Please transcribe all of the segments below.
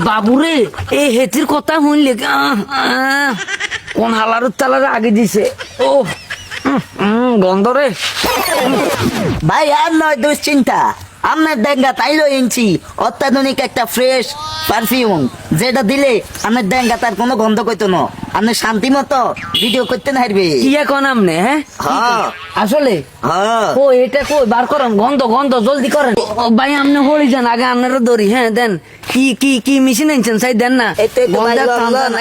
বাবুরে এই হেতির কথা শুনলে কোন হালার তালার আগে দিছে ও গন্ধ রে। ভাই আর নয় দুশ্চিন্তা, আপনার ডেঙ্গা তাইলো ইঞ্চি অত্যাধুনিক একটা ফ্রেশ পারফিউম, যেটা দিলে আপনার ডেঙ্গা তার কোনো গন্ধ কইতো না, আপনি শান্তি মতো ভিডিও করতে না হারবে। কি এখন আমনে? হ্যাঁ হ্যাঁ আসলে হ্যাঁ ও এটা কই বার করেন, গন্ধ গন্ধ জলদি করেন। ও ভাই আপনি হরি যান আগে, আপনারও দড়ি। হ্যাঁ দেন, কি কি কি মেশিন আনছেন সাই দেন না। এই তো ভাই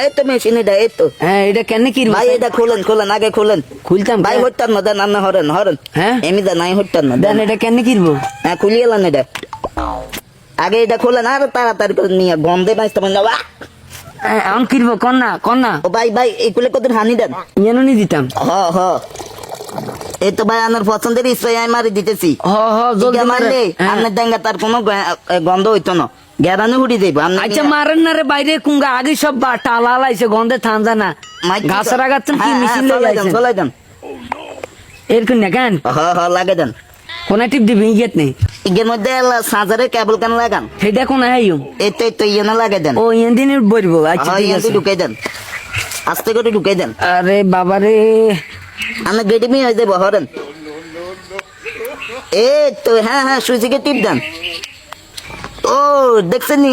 এই তো মেশিন এটা, এই তো হ্যাঁ এটা কেন কি ভাই এটা খুলেন খুলেন আগে খুলেন। খুলতাম ভাই হইতাম না, দেন আপনি হরেন হরেন। হ্যাঁ এমনি দেন নাই হইতাম না, দেন দেন এটা কেন কিনবো। হ্যাঁ খুলিয়ে এলেন এটা আগে, এটা খোলেন আর তাড়াতাড়ি করে নিয়ে গন্ধে বাঁচতে পারেন না। এখন কিনবো কন্যা কন্যা ও ভাই ভাই এইগুলো কত হানি দেন। ইয়েন নি দিতাম। হ হ এই তো ভাই আমার পছন্দের স্প্রে আমি মারি দিতেছি। হ হ জলদি এটা মারলে হ্যাঁ। আপনার ডেঙ্গা তার কোনো গন্ধ হইতো না, গ্যারানি উড়ি দেব। আচ্ছা মারেন না রে বাইরে কুঙ্গা আগে সব টালা লাইছে গন্ধে থানজা না ঘাসরা গাছেন কি মেশিন লই আইছেন চলাই দেন এরকম না কেন হ হ লাগে দেন। কোন টিপ দিবি ইগেত নেই ইগের মধ্যে সাজারে কেবল কেন লাগান, সেটা কোন হাইও এই তো ইয়ে না লাগে দেন। ও ইয়েন দিনের বলবো। আচ্ছা ঠিক আছে ঢুকাই দেন, আস্তে করে ঢুকাই দেন। আরে বাবা রে আমি গেডিমি হয়ে যাবো হরেন। এই তো হ্যাঁ হ্যাঁ সুইচিকে টিপ দেন। ও দেখছেন নি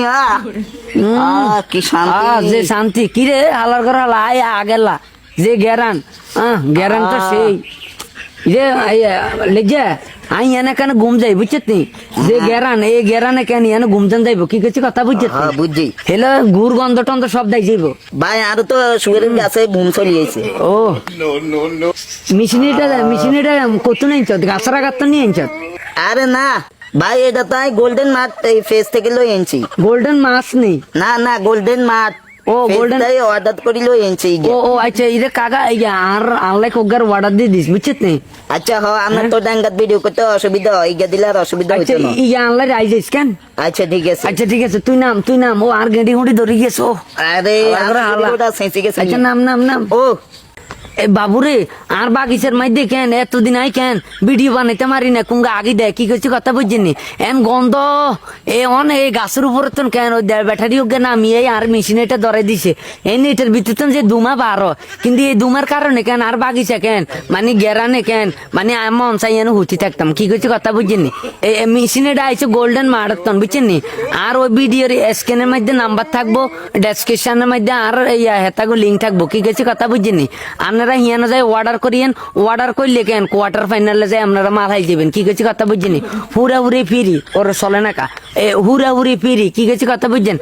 কি শান্তি, যে শান্তি কি রে হালার ঘর হালা আয় আগেলা যে গেরান গেরান তো সেই যে লেগে আই এনে কেন ঘুম যাই বুঝছত নি যে গেরান এই গেরানে কেন এনে ঘুমতেন যাইব কি কিছু কথা বুঝছত হ্যাঁ বুঝছি হেলে গুড় গন্ধ টন্ধ সব দেয় যাইব। ভাই আর তো সুগারের গাছে ঘুম চলিয়েছে। ও মেশিনিটা কত নিয়ে আনছ গাছরা গাছ নিয়ে আনছ। আরে না ভাই এটা তাই গোল্ডেন মাঠ এই ফেস থেকে লই এনেছি। গোল্ডেন মাছ নেই না না গোল্ডেন মাঠ ও গোল্ডেন অর্ডার করে লই এনেছি। ও ও আচ্ছা ইরে কাকা এই আর আনলাই কোগার অর্ডার দিয়ে দিস বুঝছত নি। আচ্ছা হ আমার তো ডাঙ্গাত ভিডিও করতে অসুবিধা হয়, ইগা দিলে আর অসুবিধা আচ্ছা হইতো না। ইয়া আনলাই আইছিস কেন। আচ্ছা ঠিক আছে আচ্ছা ঠিক আছে তুই নাম ও আর গেঁড়ি হুঁড়ি ধরে গেছো। আরে হালা সেঁচে গেছে। আচ্ছা নাম ও এ বাবুরে আর বাগিচার মধ্যে কেন এতদিন আই কেন ভিডিও বানাইতে মারি না কুঙ্গা আগে দেয় কি করছি কথা বুঝছেনি এন গন্ধ এ অন এই গাছের উপরে তো কেন ওই ব্যাটারি ওকে নামিয়ে আর মেশিন এটা ধরে দিছে এনে এটার ভিতরে যে দুমা বারো কিন্তু এই দুমার কারণে কেন আর বাগিচা কেন মানে গেরানে কেন মানে মন চাই এনে হুতি থাকতাম কি করছি কথা বুঝছেনি এই মেশিন এটা আইছে গোল্ডেন মারাতন বুঝছেনি আর ওই ভিডিওর স্ক্যানের মধ্যে নাম্বার থাকবো ডেসক্রিপশনের মধ্যে আর হেতাগো লিঙ্ক থাকবো কি করছি কথা বুঝছেনি। আপনারা হিয়ানো যায় অর্ডার করিয়েন, অর্ডার করলে কেন কোয়ার্টার ফাইনালে যায় আপনারা মাথায় দিবেন কি কিছু কথা বুঝছেন। হুরা হুরি ফিরি ওর চলে না কা হুরা হুরি ফিরি কি কিছু কথা বুঝছেন।